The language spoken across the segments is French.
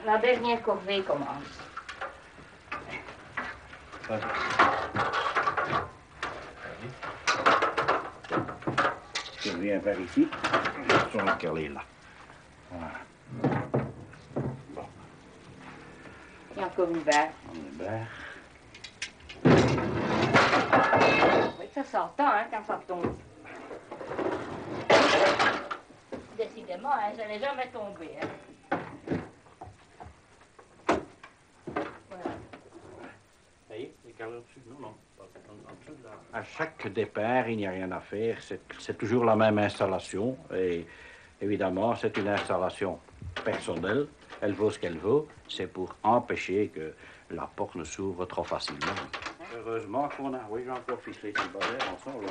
La dernière corvée commence. Je viens vers ici. Je sens qu'elle est là. Voilà. Bon. Il y a encore une barre. Une barre. Oui, ça s'entend, hein, quand ça tombe. Décidément, hein, ça n'est jamais tombé, hein. À chaque départ, il n'y a rien à faire. C'est toujours la même installation. Et évidemment, c'est une installation personnelle. Elle vaut ce qu'elle vaut. C'est pour empêcher que la porte ne s'ouvre trop facilement. Heureusement qu'on a... Oui, j'ai encore ficelé ce balai ensemble.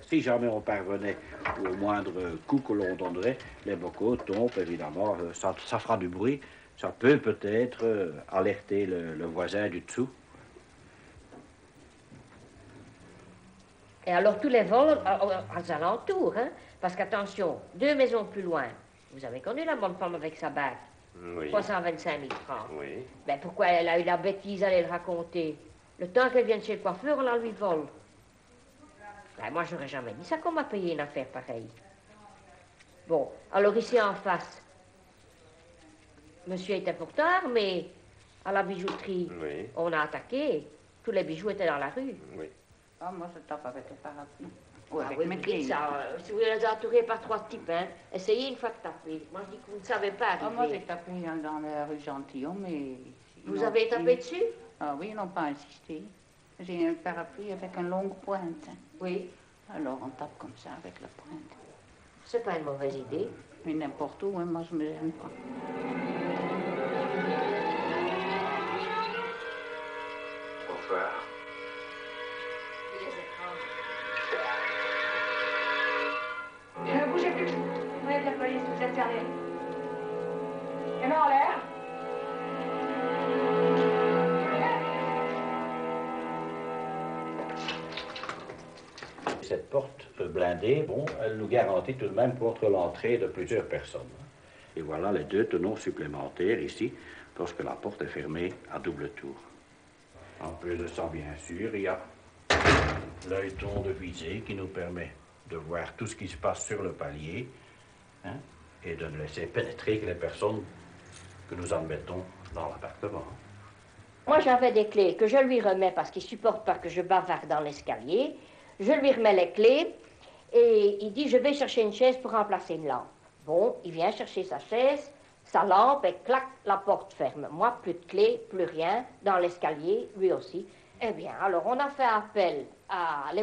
Si jamais on parvenait au moindre coup que l'on donnerait, les bocaux tombent, évidemment. Ça fera du bruit. Ça peut peut-être alerter le voisin du dessous. Et alors tous les vols aux alentours, hein, parce qu'attention, 2 maisons plus loin, vous avez connu la bonne femme avec sa bague, Oui. 325 000 francs. Oui. Ben pourquoi elle a eu la bêtise d'aller le raconter? Le temps qu'elle vienne chez le coiffeur, on la lui vole. Ben moi, j'aurais jamais dit ça qu'on m'a payé une affaire pareille. Bon, alors ici en face, monsieur était pourtant armé à la bijouterie. Oui. On a attaqué, tous les bijoux étaient dans la rue. Oui. Ah, moi, je tape avec le parapluie. Ou Ah avec oui, mes vous clés. dites ça, si vous les entourez par 3 types, hein, essayez une fois de taper. Moi, je dis que vous ne savez pas arriver. Ah, moi, j'ai tapé dans la rue Gentilhomme, mais... Vous avez tapé dessus? Ah oui, ils n'ont pas insisté. J'ai un parapluie avec une longue pointe. Oui. Alors, on tape comme ça, avec la pointe. C'est pas une mauvaise idée. Mais n'importe où, hein, moi, je me gêne pas. Bonsoir. Ne bougez plus. Oui, de la police, vous êtes servi. Et non, en l'air. Cette porte blindée, bon, elle nous garantit tout de même contre l'entrée de plusieurs personnes. Et voilà les 2 tenons supplémentaires ici, lorsque la porte est fermée à double tour. En plus de ça, bien sûr, il y a l'œilleton de visée qui nous permet de voir tout ce qui se passe sur le palier, hein, et de ne laisser pénétrer que les personnes que nous admettons dans l'appartement. Moi, j'avais des clés que je lui remets parce qu'il ne supporte pas que je bavarde dans l'escalier. Je lui remets les clés et il dit, je vais chercher une chaise pour remplacer une lampe. Bon, il vient chercher sa chaise, sa lampe, et clac, la porte ferme. Moi, plus de clés, plus rien, dans l'escalier, lui aussi. Eh bien, alors, on a fait appel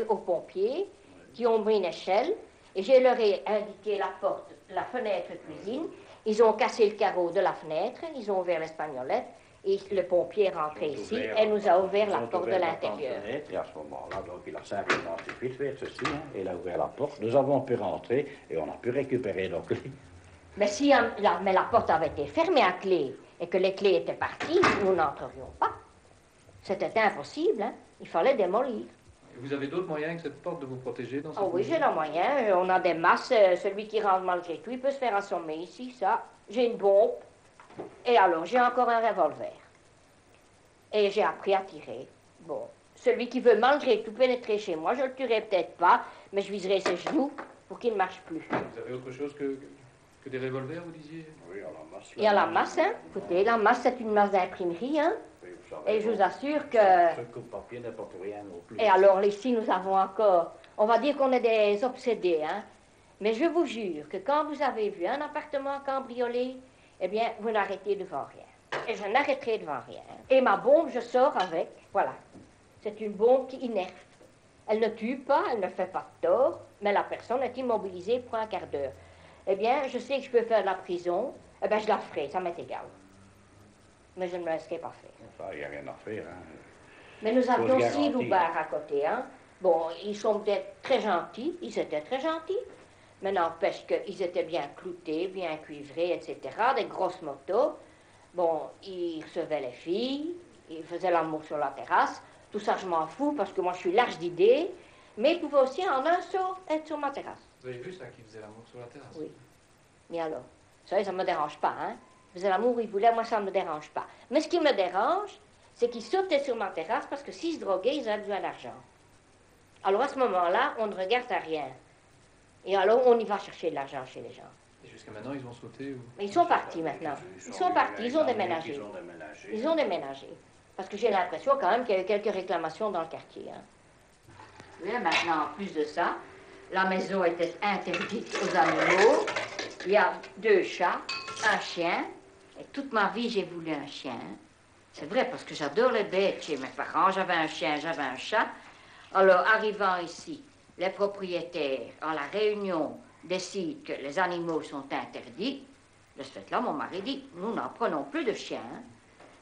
aux pompiers qui ont mis une échelle et je leur ai indiqué la porte, la fenêtre cuisine. Ils ont cassé le carreau de la fenêtre, ils ont ouvert l'espagnolette. Et le pompier est rentré ici et nous a ouvert la porte de l'intérieur. Et à ce moment-là, donc, il a simplement suffi de faire ceci, hein, et il a ouvert la porte. Nous avons pu rentrer et on a pu récupérer nos clés. Mais si mais la porte avait été fermée à clé et que les clés étaient parties, nous n'entrerions pas. C'était impossible, hein. Il fallait démolir. Et vous avez d'autres moyens que cette porte de vous protéger dans cette Oh oui, j'ai le moyen. On a des masses. Celui qui rentre malgré tout, il peut se faire assommer ici, ça. J'ai une bombe. Et alors, j'ai encore un revolver. Et j'ai appris à tirer. Bon, celui qui veut malgré tout pénétrer chez moi, je le tuerai peut-être pas, mais je viserai ses genoux pour qu'il ne marche plus. Vous avez autre chose que des revolvers, vous disiez? Oui, à la masse. Il y a la masse, hein. Écoutez, la masse, c'est une masse d'imprimerie, hein. Oui, vous savez, Et je vous assure que... Ce coupe-papier n'est pas pour rien non plus. Et alors, ici, nous avons encore... On va dire qu'on est des obsédés, hein. Mais je vous jure que quand vous avez vu un appartement cambriolé, eh bien, vous n'arrêtez devant rien. Et je n'arrêterai devant rien. Et ma bombe, je sors avec, voilà. C'est une bombe qui innerve. Elle ne tue pas, elle ne fait pas de tort, mais la personne est immobilisée pour un quart d'heure. Eh bien, je sais que je peux faire de la prison, eh bien, je la ferai, ça m'est égal. Mais je ne me laisserai pas faire. Ça, il n'y a rien à faire, hein. Mais nous avions 6 garantir. loupards à côté, hein. Bon, ils sont peut-être très gentils, ils étaient très gentils, mais n'empêche qu'ils étaient bien cloutés, bien cuivrés, etc., des grosses motos. Bon, ils recevaient les filles, ils faisaient l'amour sur la terrasse. Tout ça, je m'en fous, parce que moi, je suis large d'idées, mais ils pouvaient aussi, en un saut, être sur ma terrasse. Vous avez vu ça, qui faisait l'amour sur la terrasse? Oui. Mais alors, Ça ne me dérange pas, hein. Il faisait l'amour où il voulait, moi, ça ne me dérange pas. Mais ce qui me dérange, c'est qu'ils sautaient sur ma terrasse parce que s'ils se droguaient, ils avaient besoin d'argent. Alors, à ce moment-là, on ne regarde à rien. Et alors, on y va chercher de l'argent chez les gens. Et jusqu'à maintenant, ils ont sauté ou... Mais ils sont partis maintenant. Ils sont partis, ils ont déménagé. Ils ont déménagé. Parce que j'ai l'impression quand même qu'il y a eu quelques réclamations dans le quartier. Hein. Oui, maintenant, en plus de ça, la maison était interdite aux animaux. Il y a 2 chats, un chien. Et toute ma vie, j'ai voulu un chien. C'est vrai, parce que j'adore les bêtes chez mes parents. J'avais un chien, j'avais un chat. Alors, arrivant ici, les propriétaires, en la réunion, décident que les animaux sont interdits. De ce fait-là, mon mari dit, nous n'en prenons plus de chiens.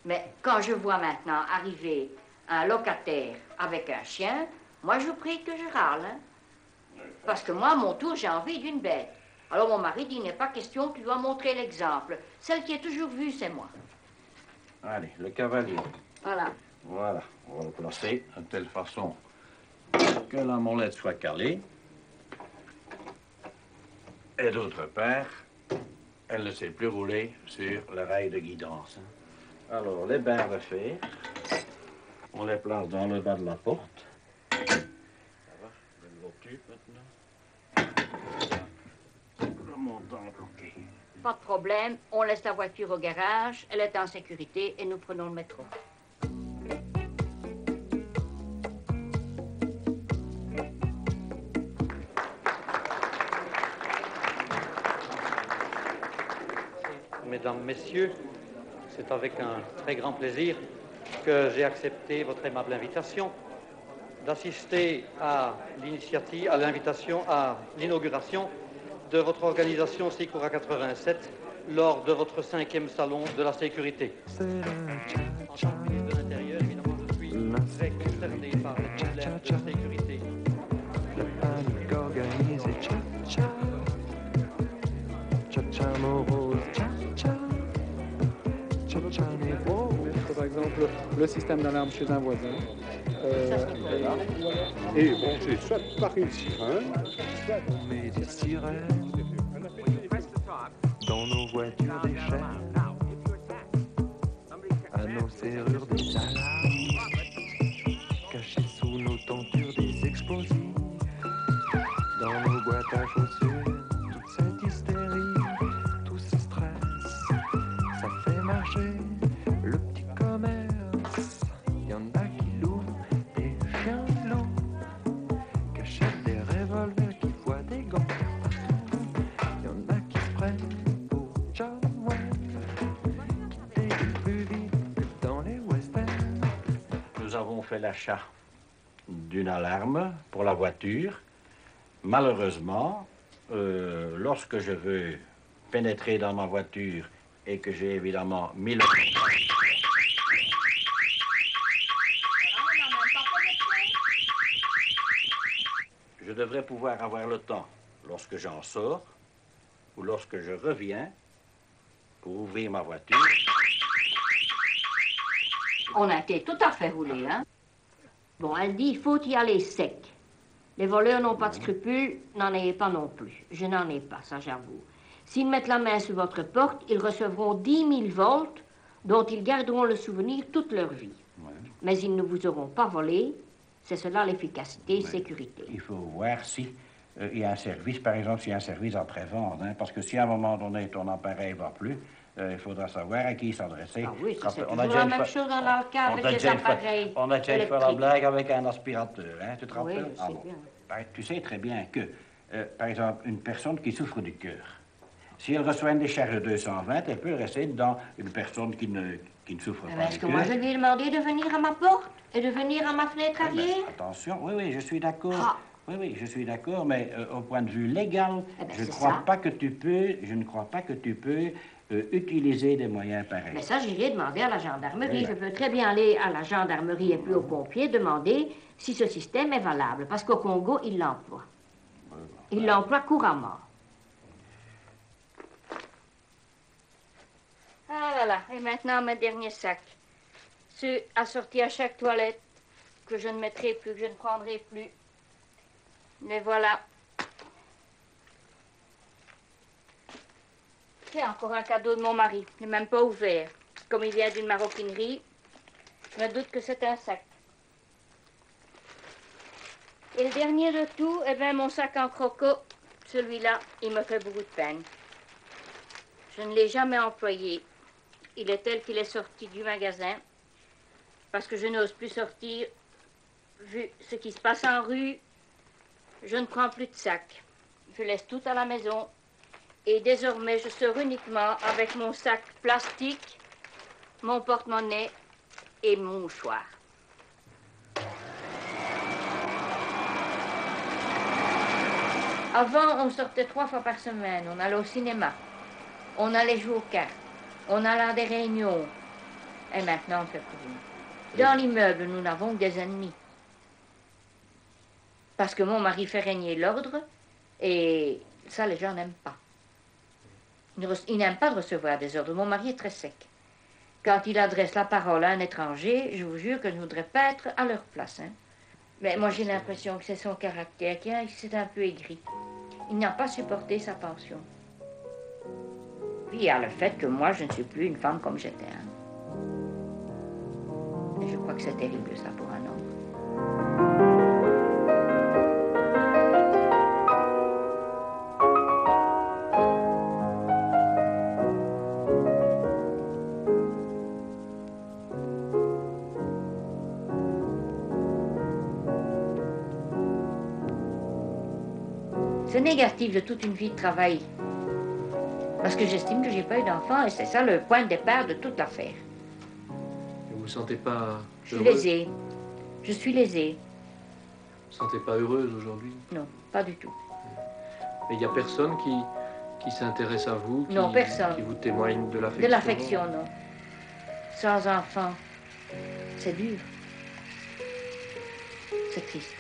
Mais quand je vois maintenant arriver un locataire avec un chien, moi, je vous prie que je râle. Hein? Parce que moi, à mon tour, j'ai envie d'une bête. Alors mon mari dit, il n'est pas question, tu dois montrer l'exemple. Celle qui est toujours vue, c'est moi. Allez, le cavalier. Voilà. Voilà, on va le placer de telle façon que la molette soit calée. Et d'autre part, elle ne s'est plus rouler sur le rail de guidance. Alors, les barres de fer, on les place dans le bas de la porte. Ça va, je l'occupe maintenant. Le montant bloqué. Pas de problème, on laisse la voiture au garage, elle est en sécurité et nous prenons le métro. Mesdames, Messieurs, c'est avec un très grand plaisir que j'ai accepté votre aimable invitation d'assister à l'invitation, à l'inauguration de votre organisation Sicura 87 lors de votre 5e salon de la sécurité. En tant que ministre de l'Intérieur, évidemment, je suis très concerné par les problèmes de sécurité. Le panique organisé, cha-cha morose, cha-cha névrose. Par exemple, le système d'alarme chez un voisin. Et branché soit par une sirène, soit... On met des sirènes dans nos voitures d'échelle, à nos serrures des alarmes, cachés sous nos tentures des explosifs, dans nos boîtes à chaussures, toute cette hystérie, tout ce stress, ça fait marcher le petit commerce. Y en a qui louent des chiens loups, qui achètent des revolvers, qui voient des gants partout. Y en a qui se prennent pour John Wayne, qui déguisent plus vite que dans les westerns. Nous avons fait l'achat d'une alarme pour la voiture. Malheureusement, lorsque je veux pénétrer dans ma voiture et que j'ai évidemment mis le... Je devrais pouvoir avoir le temps, lorsque j'en sors ou lorsque je reviens, pour ouvrir ma voiture. On a été tout à fait roulé, hein. Bon, elle dit, il faut y aller sec. Les voleurs n'ont pas de scrupules, n'en ayez pas non plus. Je n'en ai pas, ça j'avoue. S'ils mettent la main sur votre porte, ils recevront 10 000 volts dont ils garderont le souvenir toute leur vie. Ouais. Mais ils ne vous auront pas volé. C'est cela l'efficacité, Ouais. sécurité. Il faut voir si il y a un service, par exemple, s'il y a un service après-vente. Hein, parce que si à un moment donné, ton appareil ne va plus, il faudra savoir à qui s'adresser. Ah oui, ça, c'est On toujours a déjà la même chose dans le cas avec les appareils On a déjà fait la électriques. blague avec un aspirateur, hein, tu te Oui, rappelles? je sais bien. Tu sais très bien que, par exemple, une personne qui souffre du cœur, si elle reçoit une décharge de 220, elle peut rester dans une personne qui ne souffre pas Est-ce du que moi, cœur. je lui ai demandé de venir à ma porte et de venir à ma fenêtre Oui, mais arrière? attention, oui, je suis d'accord. Ah. Oui, je suis d'accord, mais au point de vue légal, Eh ben, je ne c'est crois ça. pas que tu peux utiliser des moyens pareils. Mais ça, j'irai demander à la gendarmerie. Oui, Je peux très bien aller à la gendarmerie et puis aux pompiers demander si ce système est valable. Parce qu'au Congo, ils l'emploient. Ils l'emploient couramment. Ah, voilà. Et maintenant, mes derniers sacs. Ceux assortis à chaque toilette, que je ne mettrai plus, que je ne prendrai plus. Les voilà. C'est encore un cadeau de mon mari. Il n'est même pas ouvert. Comme il vient d'une maroquinerie, je me doute que c'est un sac. Et le dernier de tout, eh bien, mon sac en croco, celui-là, il me fait beaucoup de peine. Je ne l'ai jamais employé. Il est tel qu'il est sorti du magasin, parce que je n'ose plus sortir. Vu ce qui se passe en rue, je ne prends plus de sac. Je laisse tout à la maison. Et désormais, je sors uniquement avec mon sac plastique, mon porte-monnaie et mon mouchoir. Avant, on sortait 3 fois par semaine. On allait au cinéma. On allait jouer aux cartes. On allait à des réunions. Et maintenant, on ne fait plus rien. Dans l'immeuble, nous n'avons que des ennemis. Parce que mon mari fait régner l'ordre et ça, les gens n'aiment pas. Ils n'aiment pas de recevoir des ordres. Mon mari est très sec. Quand il adresse la parole à un étranger, je vous jure que je ne voudrais pas être à leur place. Hein. Mais moi, j'ai l'impression que c'est son caractère qui est un peu aigri. Il n'a pas supporté sa pension. Puis il y a le fait que moi, je ne suis plus une femme comme j'étais. Hein. Et je crois que c'est terrible, ça, pour un homme. C'est négatif de toute une vie de travail. Parce que j'estime que j'ai pas eu d'enfant et c'est ça le point de départ de toute l'affaire. Vous vous sentez pas Je suis heureuse? lésée. Je suis lésée. Vous vous sentez pas heureuse aujourd'hui? Non, pas du tout. Mais il n'y a personne qui s'intéresse à vous, Non, personne. qui vous témoigne de l'affection? De l'affection, non. Sans enfant, c'est dur. C'est triste.